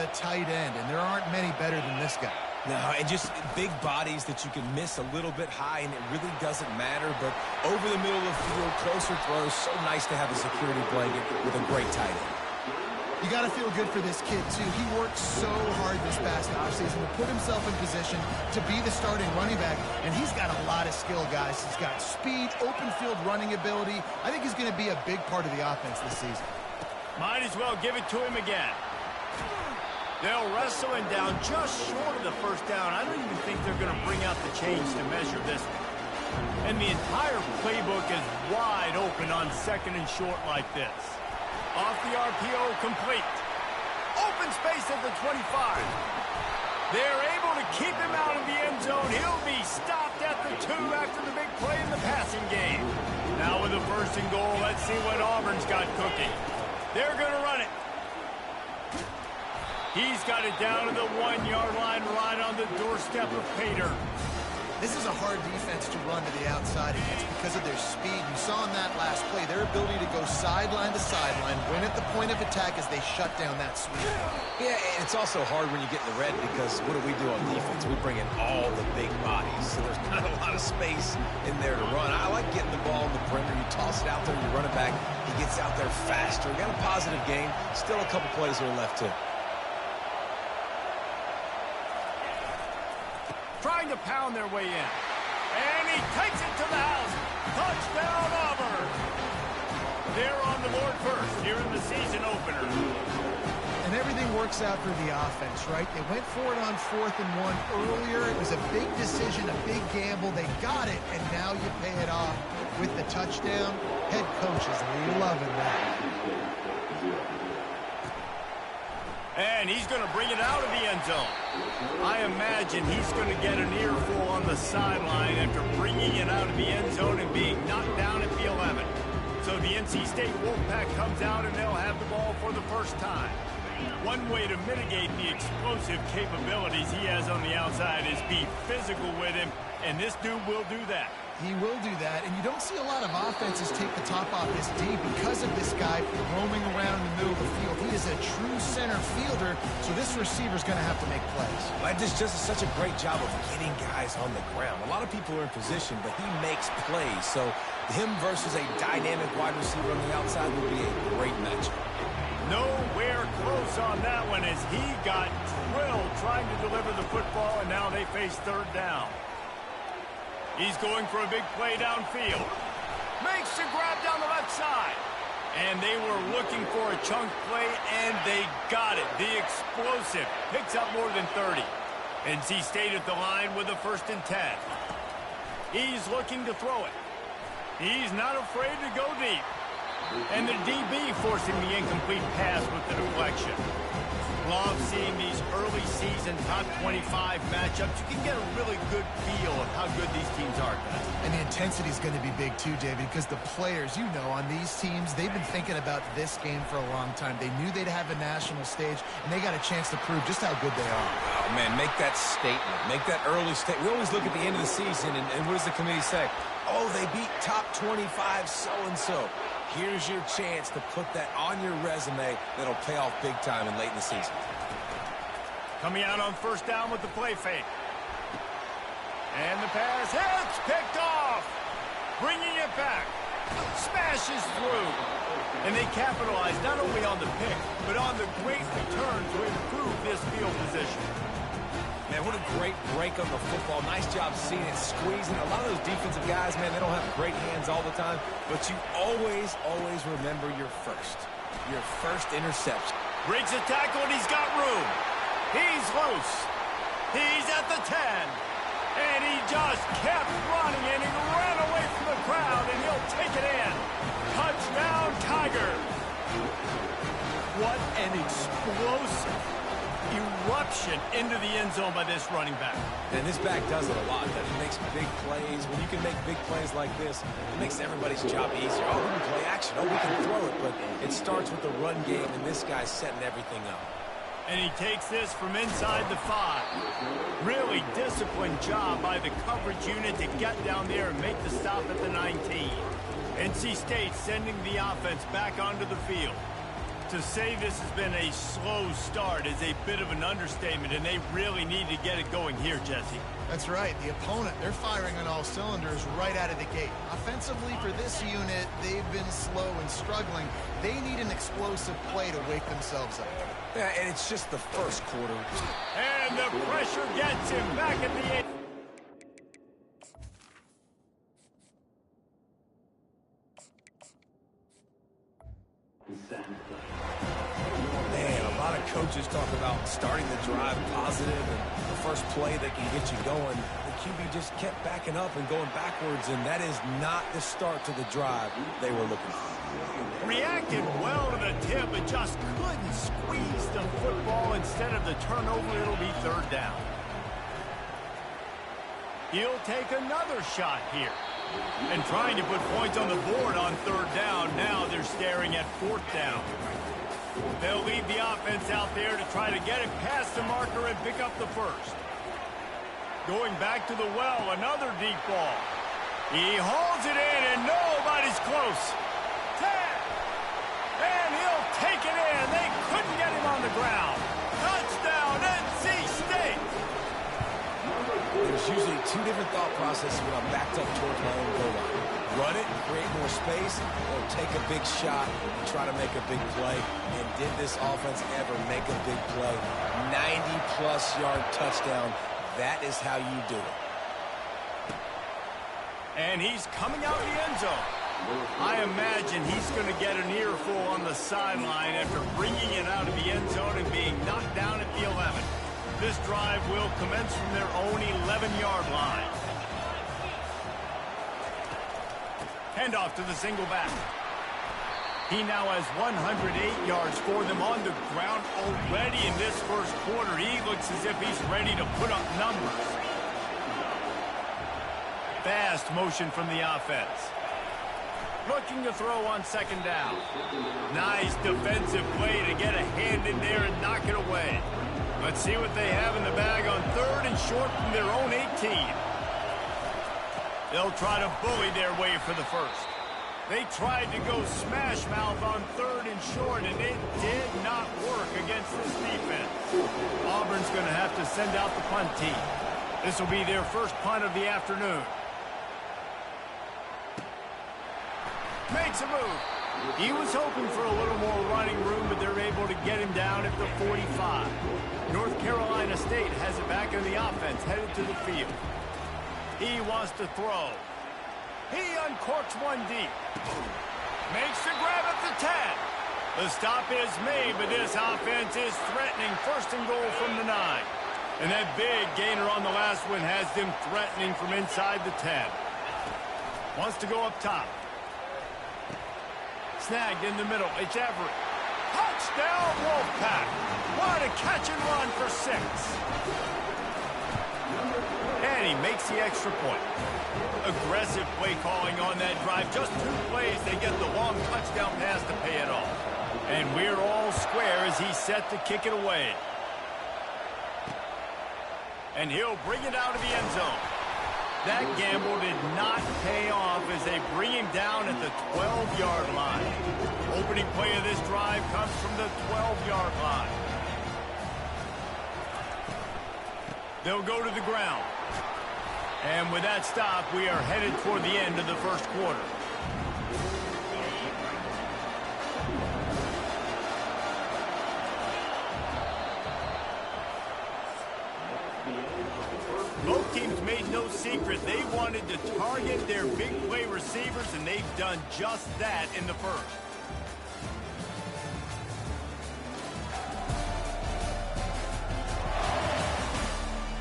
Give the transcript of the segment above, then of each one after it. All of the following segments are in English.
the tight end, and there aren't many better than this guy. No, and just big bodies that you can miss a little bit high, and it really doesn't matter. But over the middle of the field, closer throws, so nice to have a security blanket with a great tight end. You got to feel good for this kid, too. He worked so hard this past offseason to put himself in position to be the starting running back, and he's got a lot of skill, guys. He's got speed, open field running ability. I think he's going to be a big part of the offense this season. Might as well give it to him again. They'll wrestle him down just short of the first down. I don't even think they're going to bring out the chains to measure this one. And the entire playbook is wide open on second and short like this. Off the RPO, complete. Open space at the 25. They're able to keep him out of the end zone. He'll be stopped at the 2 after the big play in the passing game. Now with the 1st and goal, let's see what Auburn's got cooking. They're going to run it. He's got it down to the 1-yard line right on the doorstep of Pater. This is a hard defense to run to the outside against because of their speed. You saw in that last play their ability to go sideline to sideline, win at the point of attack as they shut down that sweep. Yeah, and it's also hard when you get in the red because what do we do on defense? We bring in all the big bodies, so there's not a lot of space in there to run. I like getting the ball in the perimeter. You toss it out there, you run it back. He gets out there faster. We got a positive game. Still a couple plays here left, too. Trying to pound their way in. And he takes it to the house. Touchdown, Auburn. They're on the board first here in the season opener. And everything works out for the offense, right? They went for it on 4th and 1 earlier. It was a big decision, a big gamble. They got it, and now you pay it off with the touchdown. Head coach is loving that. And he's going to bring it out of the end zone. I imagine he's going to get an earful on the sideline after bringing it out of the end zone and being knocked down at the 11. So the NC State Wolfpack comes out and they'll have the ball for the first time. One way to mitigate the explosive capabilities he has on the outside is be physical with him, and this dude will do that. He will do that, and you don't see a lot of offenses take the top off this D because of this guy roaming around in the middle of the field. He is a true center fielder, so this receiver's going to have to make plays. Well, this just is such a great job of getting guys on the ground. A lot of people are in position, but he makes plays, so him versus a dynamic wide receiver on the outside will be a great matchup. Nowhere close on that one as he got drilled trying to deliver the football, and now they face 3rd down. He's going for a big play downfield. Makes the grab down the left side. And they were looking for a chunk play, and they got it. The explosive picks up more than 30. NC State at the line with a 1st and 10. He's looking to throw it. He's not afraid to go deep. And the DB forcing the incomplete pass with the deflection. Love seeing these early season top 25 matchups. You can get a really good feel of how good these teams are, guys. And the intensity is going to be big too, David, because the players, you know, on these teams, they've been thinking about this game for a long time. They knew they'd have a national stage, and they got a chance to prove just how good they are. Oh, man, make that statement. Make that early statement. We always look at the end of the season, and what does the committee say? Oh, they beat top 25 so-and-so. Here's your chance to put that on your resume that'll pay off big time and late in the season. Coming out on 1st down with the play fake. And the pass hits, picked off. Bringing it back. Smashes through. And they capitalize not only on the pick, but on the great return to improve this field position. Man, what a great break on the football. Nice job seeing it, squeezing. A lot of those defensive guys, man, they don't have great hands all the time, but you always, always remember your first interception. Breaks a tackle, and he's got room. He's loose. He's at the 10. And he just kept running, and he ran away from the crowd, and he'll take it in. Touchdown, Tiger. What an explosive eruption into the end zone by this running back. And this back does it a lot. That he makes big plays. When you can make big plays like this, it makes everybody's job easier. Oh, we can play action. Oh, we can throw it. But it starts with the run game, and this guy's setting everything up. And he takes this from inside the 5. Really disciplined job by the coverage unit to get down there and make the stop at the 19. NC State sending the offense back onto the field. To say this has been a slow start is a bit of an understatement, and they really need to get it going here, Jesse. That's right. The opponent, they're firing on all cylinders right out of the gate. Offensively, for this unit, they've been slow and struggling. They need an explosive play to wake themselves up. Yeah, and it's just the first quarter. And the pressure gets him back at the 8. Man, a lot of coaches talk about starting the drive positive and the first play that can get you going. The QB just kept backing up and going backwards, and that is not the start to the drive they were looking for. Reacted well to the tip, but just couldn't squeeze the football. Instead of the turnover, it'll be third down. He'll take another shot here. And trying to put points on the board on third down. Now they're staring at fourth down. They'll leave the offense out there to try to get it past the marker and pick up the first. Going back to the well, another deep ball. He hauls it in, and nobody's close. 10. And he'll take it in. They couldn't get him on the ground. Touchdown, NC State. There's usually two different thought processes when I'm backed up towards my own goal line. Run it, create more space, or take a big shot and try to make a big play. And did this offense ever make a big play? 90-plus yard touchdown. That is how you do it. And he's coming out of the end zone. I imagine he's going to get an earful on the sideline after bringing it out of the end zone and being knocked down at the 11. This drive will commence from their own 11-yard line. Handoff to the single back. He now has 108 yards for them on the ground already in this first quarter. He looks as if he's ready to put up numbers. Fast motion from the offense. Looking to throw on second down. Nice defensive play to get a hand in there and knock it away. Let's see what they have in the bag on third and short from their own 18. They'll try to bully their way for the first. They tried to go smash mouth on third and short, and it did not work against this defense. Auburn's going to have to send out the punt team. This will be their first punt of the afternoon. Makes a move. He was hoping for a little more running room, but they're able to get him down at the 45. North Carolina State has it back in the offense, headed to the field. He wants to throw. He uncorks one deep. Makes the grab at the 10. The stop is made, but this offense is threatening first and goal from the 9. And that big gainer on the last one has them threatening from inside the 10. Wants to go up top. Snagged in the middle. It's Everett. Touchdown, Wolfpack. What a catch and run for 6. And he makes the extra point. Aggressive play calling on that drive. Just 2 plays, they get the long touchdown pass to pay it off. And we're all square as he's set to kick it away. And he'll bring it out of the end zone. That gamble did not pay off as they bring him down at the 12-yard line. Opening play of this drive comes from the 12-yard line. They'll go to the ground. And with that stop, we are headed toward the end of the first quarter. Both teams made no secret they wanted to target their big play receivers, and they've done just that in the first.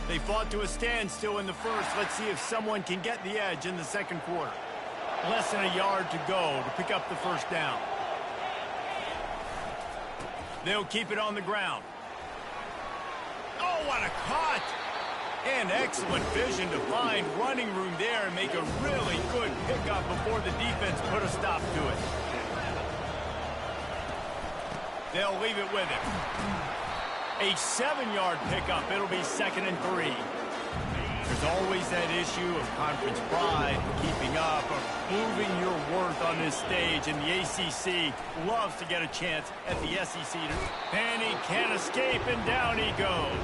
They fought to a standstill in the first. Let's see if someone can get the edge in the second quarter. Less than a yard to go to pick up the first down. They'll keep it on the ground. Oh, what a cut! And excellent vision to find running room there and make a really good pickup before the defense put a stop to it. They'll leave it with him. A 7-yard pickup. It'll be 2nd and 3. There's always that issue of conference pride, keeping up, or proving your worth on this stage, and the ACC loves to get a chance at the SEC. And he can't escape, and down he goes.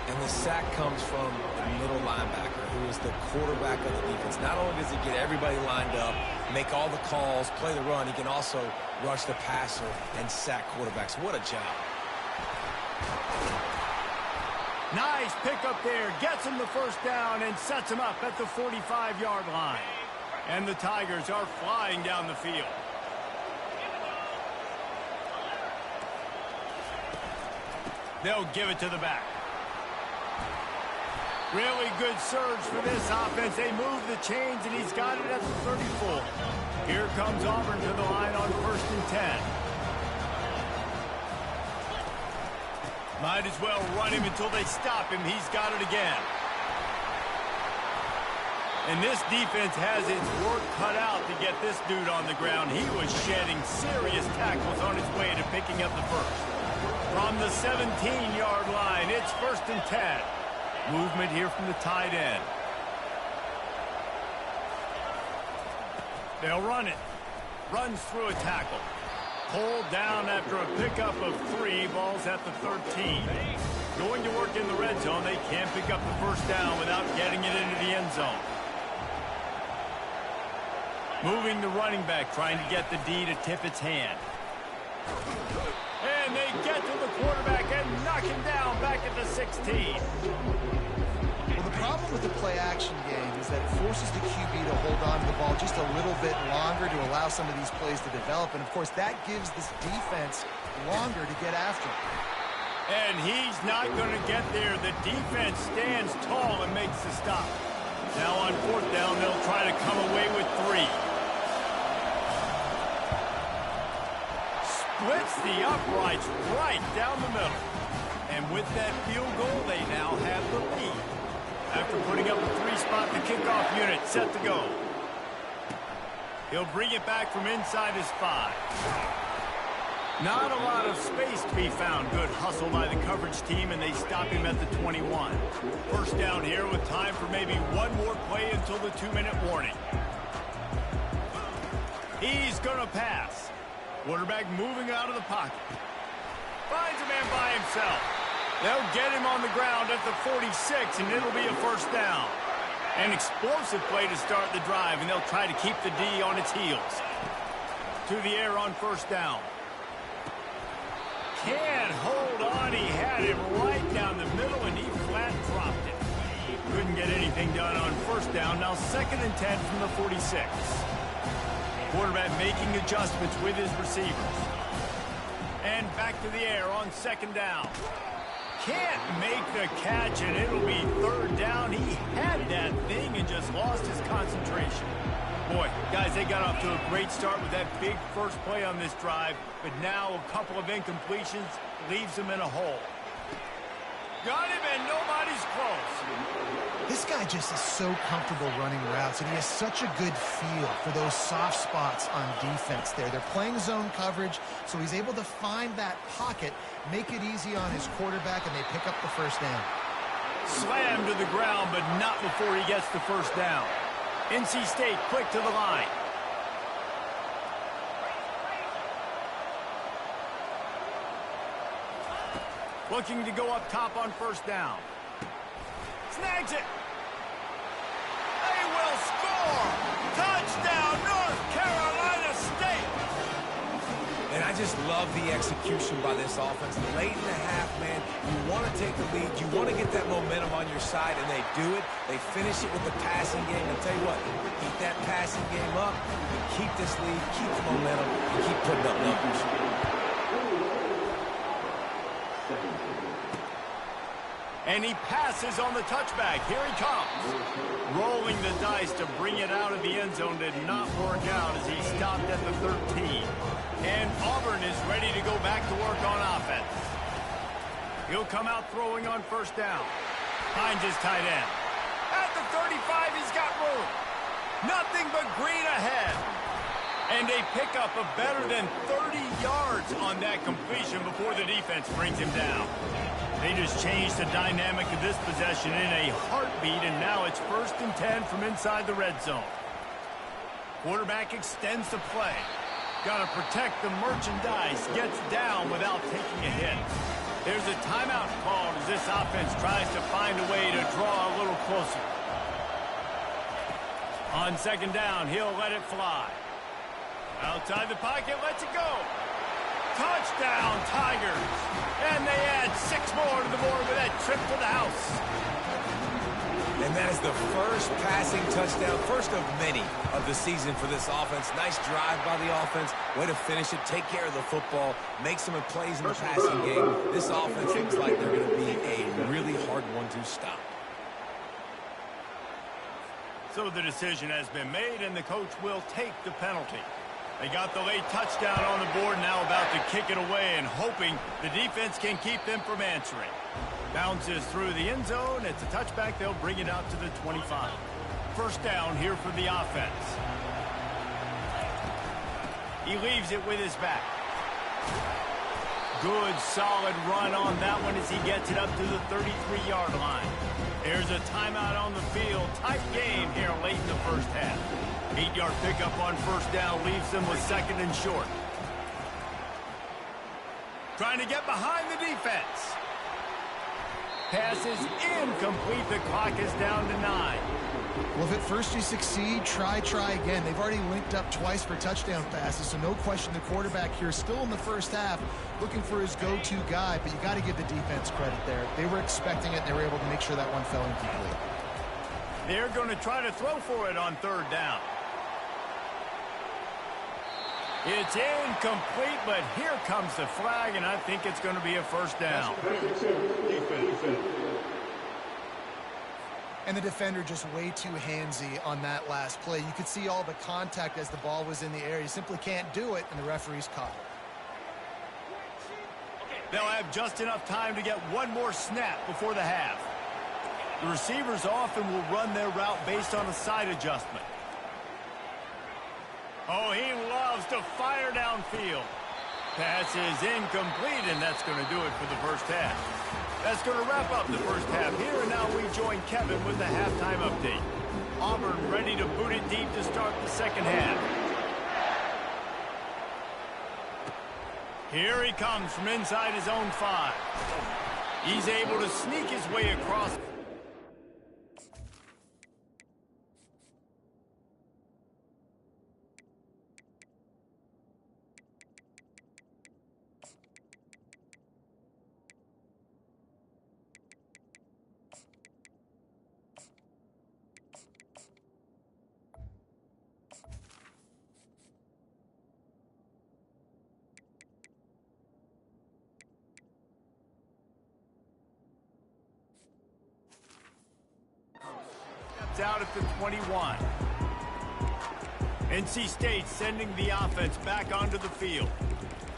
And the sack comes from the middle linebacker, who is the quarterback of the defense. Not only does he get everybody lined up, make all the calls, play the run, he can also rush the passer and sack quarterbacks. What a job. Nice pickup there. Gets him the first down and sets him up at the 45-yard line. And the Tigers are flying down the field. They'll give it to the back. Really good surge for this offense. They move the chains, and he's got it at the 34. Here comes Auburn to the line on 1st and 10. Might as well run him until they stop him. He's got it again. And this defense has its work cut out to get this dude on the ground. He was shedding serious tackles on his way to picking up the first. From the 17-yard line, it's 1st and 10. Movement here from the tight end. They'll run it. Runs through a tackle. Pulled down after a pickup of 3. Ball's at the 13. Going to work in the red zone. They can't pick up the first down without getting it into the end zone. Moving the running back, trying to get the D to tip its hand. And they get to the quarterback and knock him down back at the 16. Well, the problem with the play-action game is that it forces the QB to hold on to the ball just a little bit longer to allow some of these plays to develop. And, of course, that gives this defense longer to get after him. And he's not going to get there. The defense stands tall and makes the stop. Now on 4th down, they'll try to come away with 3. Splits the uprights right down the middle. And with that field goal, they now have the lead. After putting up a 3-spot, the kickoff unit set to go. He'll bring it back from inside his 5. Not a lot of space to be found. Good hustle by the coverage team, and they stop him at the 21. First down here with time for maybe one more play until the 2-minute warning. He's going to pass. Quarterback moving out of the pocket. Finds a man by himself. They'll get him on the ground at the 46, and it'll be a first down. An explosive play to start the drive, and they'll try to keep the D on its heels. To the air on 1st down. Can't hold on. He had him right down the middle, and he flat dropped it. Couldn't get anything done on 1st down. Now 2nd and 10 from the 46. Quarterback making adjustments with his receivers. And back to the air on 2nd down. Can't make the catch, and it'll be 3rd down. He had that thing and just lost his concentration. Boy, guys, they got off to a great start with that big first play on this drive, but now a couple of incompletions leaves them in a hole. Got him, and nobody's close. This guy just is so comfortable running routes, and he has such a good feel for those soft spots on defense there. They're playing zone coverage, so he's able to find that pocket, make it easy on his quarterback, and they pick up the first down. Slammed to the ground, but not before he gets the first down. NC State quick to the line. Looking to go up top on 1st down. Snags it. They will score. Touchdown, North Carolina State. And I just love the execution by this offense. Late in the half, man, you want to take the lead. You want to get that momentum on your side, and they do it. They finish it with the passing game. I'll tell you what, keep that passing game up, keep this lead, keep the momentum, and keep putting up numbers. And he passes on the touchback. Here he comes. Rolling the dice to bring it out of the end zone did not work out as he stopped at the 13. And Auburn is ready to go back to work on offense. He'll come out throwing on 1st down. Finds his tight end. At the 35, he's got room. Nothing but green ahead. And a pickup of better than 30 yards on that completion before the defense brings him down. They just changed the dynamic of this possession in a heartbeat, and now it's 1st and 10 from inside the red zone. Quarterback extends the play. Got to protect the merchandise. Gets down without taking a hit. There's a timeout called as this offense tries to find a way to draw a little closer. On 2nd down, he'll let it fly. Outside the pocket, lets it go. Touchdown, Tigers. And they add 6 more to the board with that trip to the house. And that is the first passing touchdown, first of many of the season for this offense. Nice drive by the offense. Way to finish it, take care of the football, make some plays in the passing game. This offense looks like they're going to be a really hard one to stop. So the decision has been made, and the coach will take the penalty. They got the late touchdown on the board, now about to kick it away and hoping the defense can keep them from answering. Bounces through the end zone. It's a touchback. They'll bring it out to the 25. 1st down here for the offense. He leaves it with his back. Good, solid run on that one as he gets it up to the 33-yard line. There's a timeout on the field. Tight game here late in the 1st half. 8-yard pickup on 1st down leaves them with 2nd and short. Trying to get behind the defense. Pass is incomplete. The clock is down to 9. Well, if at first you succeed, try again. They've already linked up twice for touchdown passes, so no question the quarterback here still in the 1st half looking for his go-to guy, but you got to give the defense credit there. They were expecting it, and they were able to make sure that one fell incomplete. They're going to try to throw for it on 3rd down. It's incomplete, but here comes the flag, and I think it's going to be a 1st down. And the defender just way too handsy on that last play. You could see all the contact as the ball was in the air. You simply can't do it, and the referee's caught it. They'll have just enough time to get one more snap before the half. The receivers often will run their route based on a side adjustment. Oh, he loves to fire downfield. Pass is incomplete, and that's going to do it for the 1st half. That's going to wrap up the 1st half here, and now we join Kevin with the halftime update. Auburn ready to boot it deep to start the 2nd half. Here he comes from inside his own 5. He's able to sneak his way across. Out at the 21. NC State sending the offense back onto the field.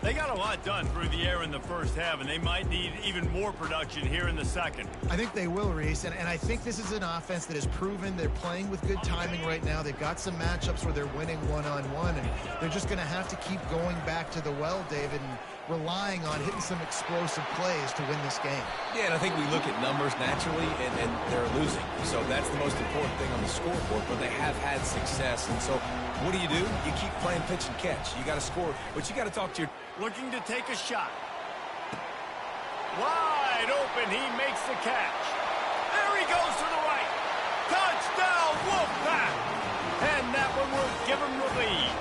They got a lot done through the air in the 1st half, and they might need even more production here in the 2nd. I think they will, Reese, and I think this is an offense that has proven they're playing with good timing right now. They've got some matchups where they're winning one-on-one, and they're just going to have to keep going back to the well, David, and relying on hitting some explosive plays to win this game. Yeah, and I think we look at numbers naturally, and they're losing. So that's the most important thing on the scoreboard, but they have had success. And so what do? You keep playing pitch and catch. You got to score, but you got to talk to your... Looking to take a shot. Wide open, he makes the catch. There he goes to the right. Touchdown, Wolfpack! And that one will give him the lead.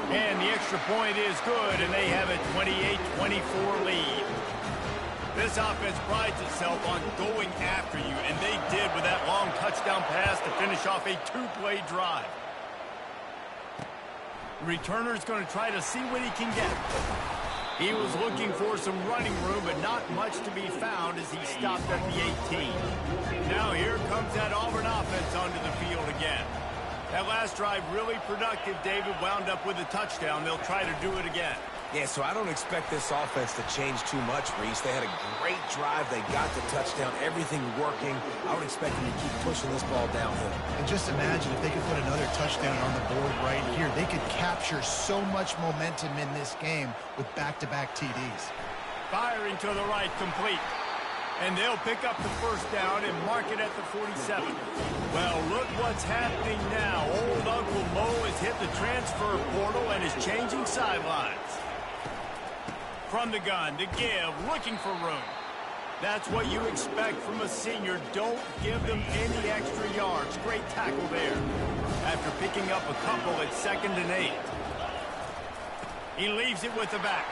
And the extra point is good, and they have a 28-24 lead. This offense prides itself on going after you, and they did with that long touchdown pass to finish off a 2-play drive. The returner's going to try to see what he can get. He was looking for some running room, but not much to be found as he stopped at the 18. Now here comes that Auburn offense onto the field again. That last drive really productive. David wound up with a touchdown. They'll try to do it again. Yeah, so I don't expect this offense to change too much, Reese. They had a great drive. They got the touchdown. Everything working. I would expect them to keep pushing this ball downhill. And just imagine if they could put another touchdown on the board right here. They could capture so much momentum in this game with back-to-back TDs. Firing to the right, complete. And they'll pick up the first down and mark it at the 47. Well, look what's happening now. Old Uncle Mo has hit the transfer portal and is changing sidelines. From the gun to give, looking for room. That's what you expect from a senior. Don't give them any extra yards. Great tackle there. After picking up a couple at 2nd and 8. He leaves it with the back.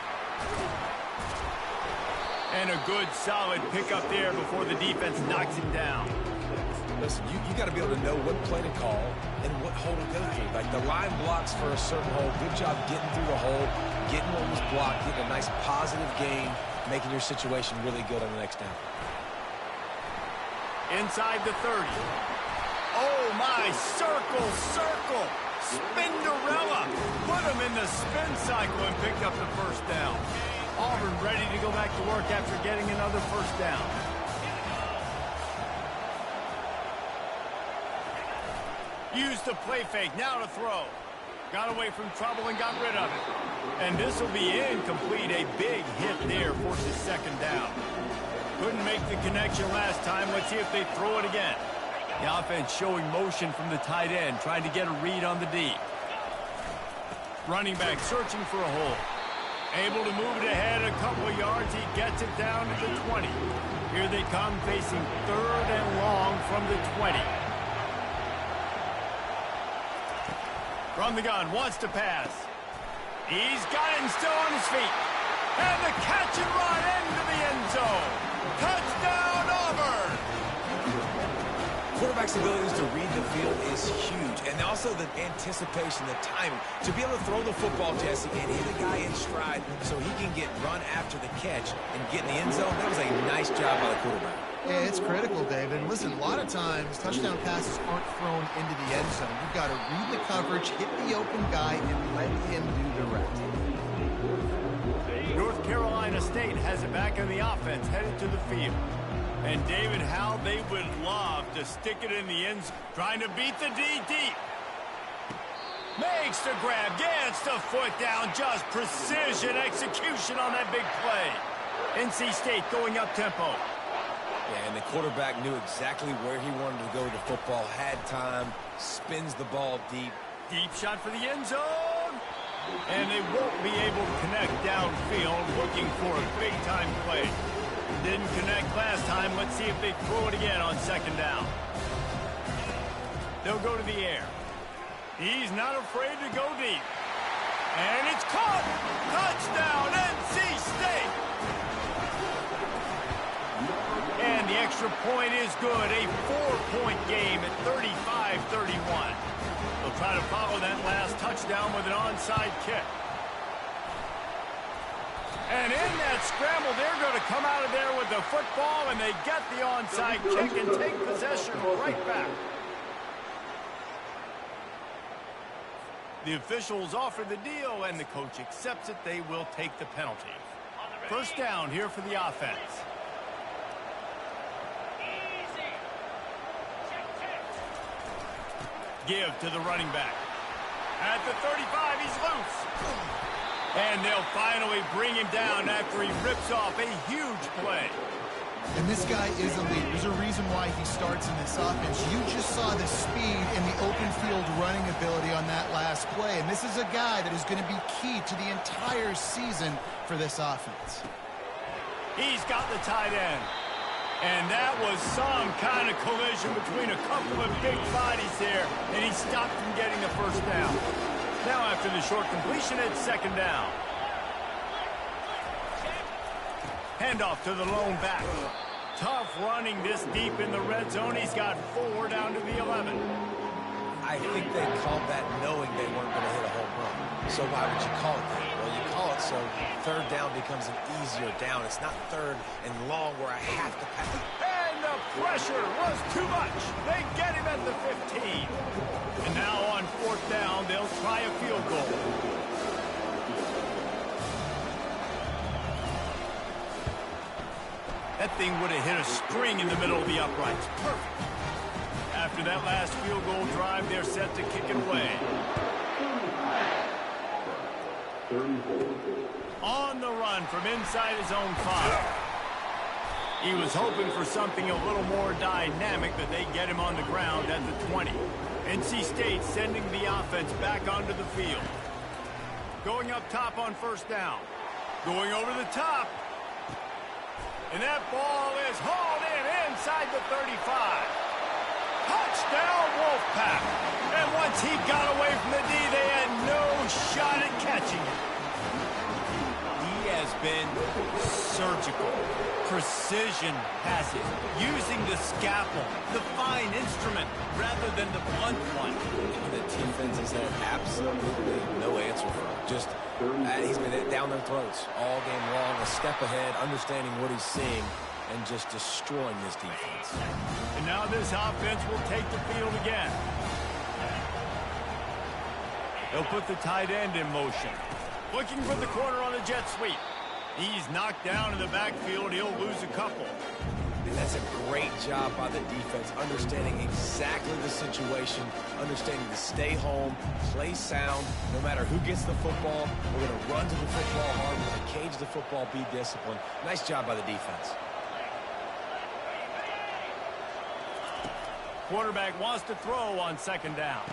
And a good, solid pickup there before the defense knocks him down. Listen, you got to be able to know what play to call and what hole to go through. Like the line blocks for a certain hole. Good job getting through the hole, getting what was blocked, getting a nice positive gain, making your situation really good on the next down. Inside the 30. Oh, my, circle, circle. Spinderella. Put him in the spin cycle and picked up the first down. Auburn ready to go back to work after getting another first down. Used the play fake, now to throw. Got away from trouble and got rid of it. And this will be incomplete. A big hit there, forces 2nd down. Couldn't make the connection last time. Let's see if they throw it again. The offense showing motion from the tight end, trying to get a read on the D. Running back searching for a hole. Able to move it ahead a couple of yards. He gets it down to the 20. Here they come, facing 3rd and long from the 20. From the gun, wants to pass. He's got him still on his feet. And the catch and run into the end zone. Touchdown, Auburn! Quarterback's abilities to read the field is huge. And also the anticipation, the timing. To be able to throw the football, Jesse, and hit a guy in stride so he can get run after the catch and get in the end zone, that was a nice job by the quarterback. Yeah, it's critical, David. And listen, a lot of times, touchdown passes aren't thrown into the end zone. You've got to read the coverage, hit the open guy, and let him do the rest. North Carolina State has it back on the offense, headed to the field. And David, how they would love to stick it in the end zone, trying to beat the D deep. Makes the grab, gets the foot down, just precision execution on that big play. NC State going up tempo. Yeah, and the quarterback knew exactly where he wanted to go with the football, had time, spins the ball deep. Deep shot for the end zone. And they won't be able to connect downfield, looking for a big-time play. Didn't connect last time. Let's see if they throw it again on 2nd down. They'll go to the air. He's not afraid to go deep. And it's caught. Touchdown, NC State. And the extra point is good. A 4-point game at 35-31. They'll try to follow that last touchdown with an onside kick. And in that scramble, they're going to come out of there with the football, and they get the onside kick and take possession right back. The officials offer the deal, and the coach accepts it. They will take the penalty. First down here for the offense. Give to the running back. At the 35, he's loose. And they'll finally bring him down after he rips off a huge play. And this guy is elite. There's a reason why he starts in this offense. You just saw the speed and the open field running ability on that last play. And this is a guy that is going to be key to the entire season for this offense. He's got the tight end. And that was some kind of collision between a couple of big bodies there, and he stopped from getting the first down. Now after the short completion, it's 2nd down. Handoff to the lone back. Tough running this deep in the red zone. He's got 4 down to the 11. I think they called that knowing they weren't going to hit a home run. So why would you call it that? Well, you call it so 3rd down becomes an easier down. It's not 3rd and long where I have to pass. And the pressure was too much. They get him at the 15. And now on 4th down, they'll try a field goal. That thing would have hit a string in the middle of the uprights. Perfect. After that last field goal drive, they're set to kick it away. 34. On the run from inside his own 5. He was hoping for something a little more dynamic, but they get him on the ground at the 20. NC State sending the offense back onto the field. Going up top on first down. Going over the top. And that ball is hauled in inside the 35. Touchdown, Wolfpack. And once he got away from the D, they had no shot at catching it. He has been surgical. Precision passes, using the scalpel, the fine instrument, rather than the blunt one. The defense has had absolutely no answer for him. Just, he's been down their throats all game long, a step ahead, understanding what he's seeing, and just destroying this defense. And now this offense will take the field again. They'll put the tight end in motion. Looking for the corner on the jet sweep. He's knocked down in the backfield. He'll lose a couple. And that's a great job by the defense, understanding exactly the situation, understanding to stay home, play sound. No matter who gets the football, we're going to run to the football hard. We're going to cage the football, be disciplined. Nice job by the defense. Quarterback wants to throw on second down.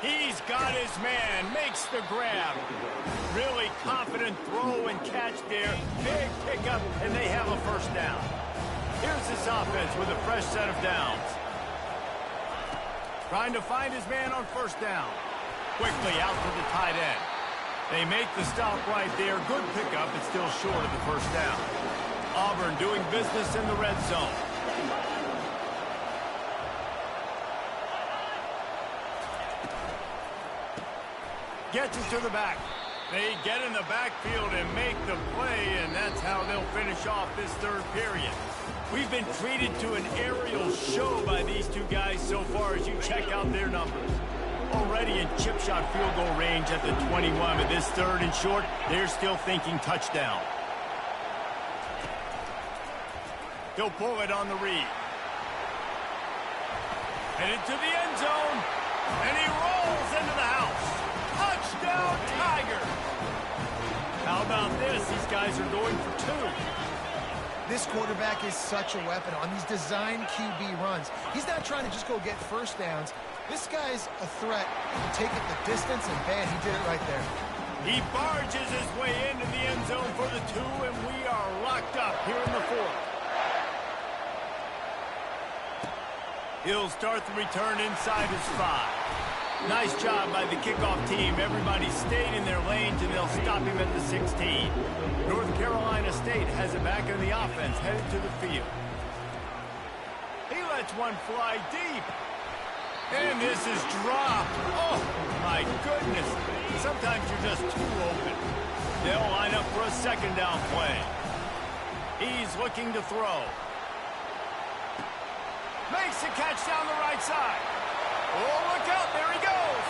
He's got his man, makes the grab. Really confident throw and catch there. Big pickup, and they have a first down. Here's this offense with a fresh set of downs. Trying to find his man on first down. Quickly out to the tight end. They make the stop right there. Good pickup, but still short of the first down. Auburn doing business in the red zone. Gets it to the back. They get in the backfield and make the play, and that's how they'll finish off this third period. We've been treated to an aerial show by these two guys so far as you check out their numbers. Already in chip shot field goal range at the 21, but this third and short, they're still thinking touchdown. He'll pull it on the read. Headed to the end zone, and he rolls into the house. Touchdown, Tiger! How about this? These guys are going for 2. This quarterback is such a weapon on these design QB runs. He's not trying to just go get first downs. This guy's a threat to take it the distance, and man, he did it right there. He barges his way into the end zone for the 2, and we are locked up here in the 4th. He'll start the return inside his 5. Nice job by the kickoff team. Everybody stayed in their lanes, and they'll stop him at the 16. North Carolina State has it back in the offense, headed to the field. He lets one fly deep. And this is dropped. Oh, my goodness. Sometimes you're just too open. They'll line up for a second down play. He's looking to throw. Makes the catch down the right side. Oh, look out, there he goes.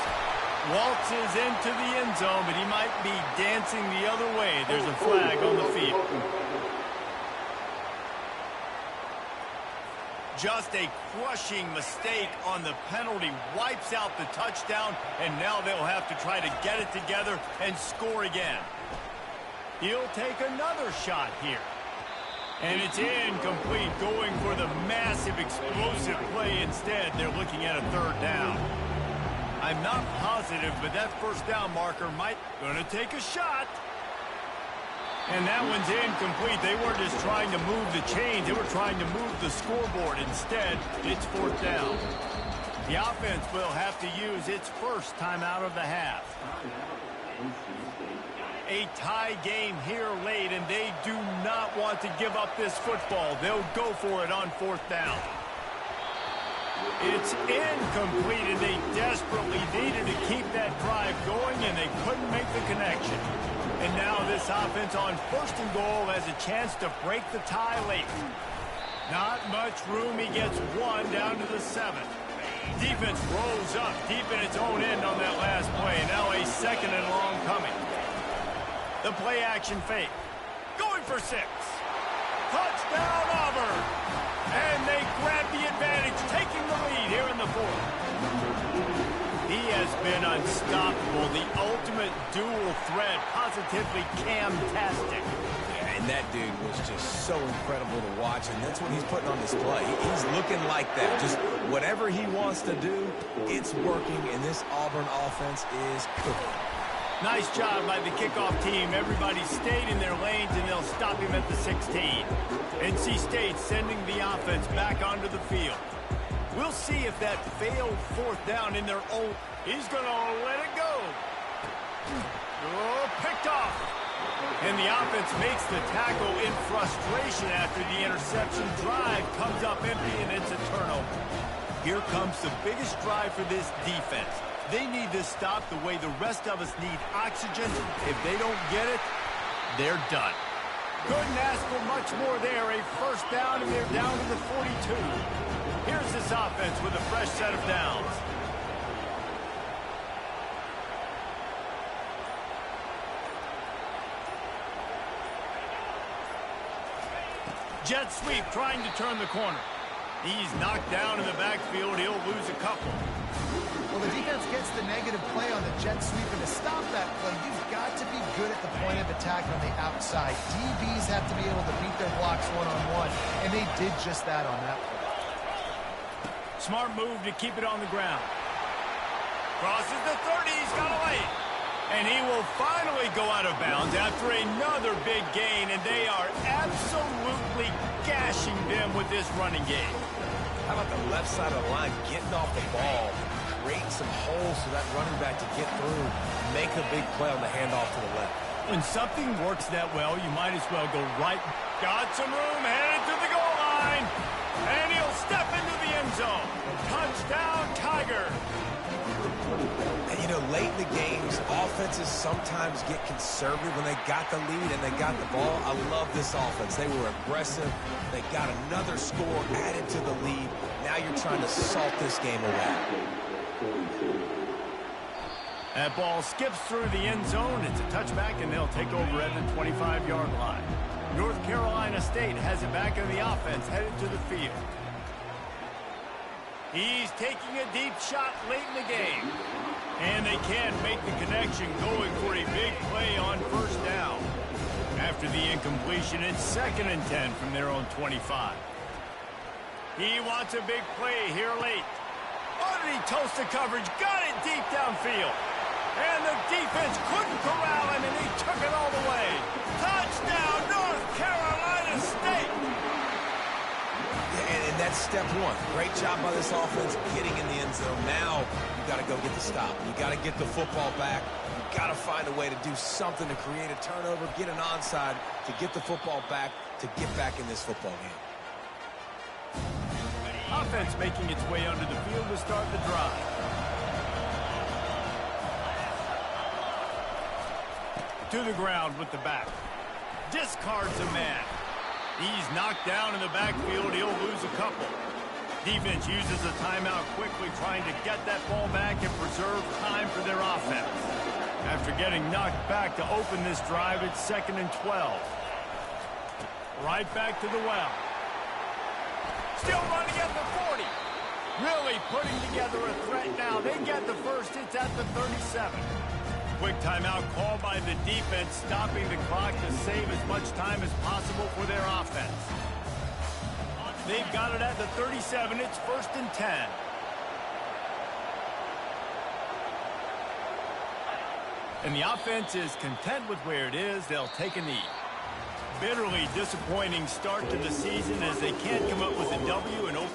Waltzes into the end zone, but he might be dancing the other way. There's a flag on the field. Just a crushing mistake on the penalty. Wipes out the touchdown, and now they'll have to try to get it together and score again. He'll take another shot here. And it's incomplete, going for the massive explosive play instead. They're looking at a third down. I'm not positive, but that first down marker might gonna take a shot. And that one's incomplete. They weren't just trying to move the chains. They were trying to move the scoreboard. Instead, it's fourth down. The offense will have to use its first timeout of the half. A tie game here late, and they do not want to give up this football. They'll go for it on fourth down. It's incomplete, and they desperately needed to keep that drive going, and they couldn't make the connection. And now this offense on first and goal has a chance to break the tie late. Not much room. He gets one down to the 7. Defense rolls up deep in its own end on that last play. Now a second and long coming. The play action fake. Going for 6. Touchdown Auburn. And they grab the advantage, taking the lead here in the 4th. He has been unstoppable, the ultimate dual threat, positively Cam-tastic. And that dude was just so incredible to watch, and that's what he's putting on display. He's looking like that. Just whatever he wants to do, it's working, and this Auburn offense is cooking. Nice job by the kickoff team. Everybody stayed in their lanes, and they'll stop him at the 16. NC State sending the offense back onto the field. We'll see if that failed fourth down in their own. He's going to let it go. Oh, picked off. And the offense makes the tackle in frustration after the interception. Drive comes up empty, and it's a turnover. Here comes the biggest drive for this defense. They need this stop the way the rest of us need oxygen. If they don't get it, they're done. Couldn't ask for much more there. A first down, and they're down to the 42. Here's this offense with a fresh set of downs. Jet sweep trying to turn the corner. He's knocked down in the backfield. He'll lose a couple. Well, the defense gets the negative play on the jet sweep, and to stop that play, you've got to be good at the point of attack on the outside. DBs have to be able to beat their blocks one-on-one, and they did just that on that play. Smart move to keep it on the ground. Crosses the 30. He's got a lane. And he will finally go out of bounds after another big gain, and they are absolutely gashing them with this running game. How about the left side of the line getting off the ball, creating some holes for that running back to get through, make a big play on the handoff to the left. When something works that well, you might as well go right. Got some room, headed to the goal line, and he'll step into the end zone. Touchdown, Tiger. And, you know, late in the games, offenses sometimes get conservative when they got the lead and they got the ball. I love this offense. They were aggressive. They got another score added to the lead. Now you're trying to salt this game away. That ball skips through the end zone. It's a touchback, and they'll take over at the 25-yard line. North Carolina State has it back in the offense, headed to the field. He's taking a deep shot late in the game. And they can't make the connection, going for a big play on first down. After the incompletion, it's 2nd and 10 from their own 25. He wants a big play here late. Oh, did he toast the coverage? Got it deep downfield. And the defense couldn't corral him, and he took it all the way. Touchdown, North Carolina State! And that's step one. Great job by this offense getting in the end zone. Now you got to go get the stop. You got to get the football back. You got to find a way to do something to create a turnover, get an onside, to get the football back, to get back in this football game. Offense making its way onto the field to start the drive. To the ground with the back. Discards a man. He's knocked down in the backfield. He'll lose a couple. Defense uses a timeout quickly, trying to get that ball back and preserve time for their offense. After getting knocked back to open this drive, it's 2nd and 12. Right back to the well. Still running at the 40. Really putting together a threat now. They get the first. It's at the 37. Quick timeout call by the defense, stopping the clock to save as much time as possible for their offense. They've got it at the 37. It's 1st and 10. And the offense is content with where it is. They'll take a knee. Bitterly disappointing start to the season as they can't come up with a W and open.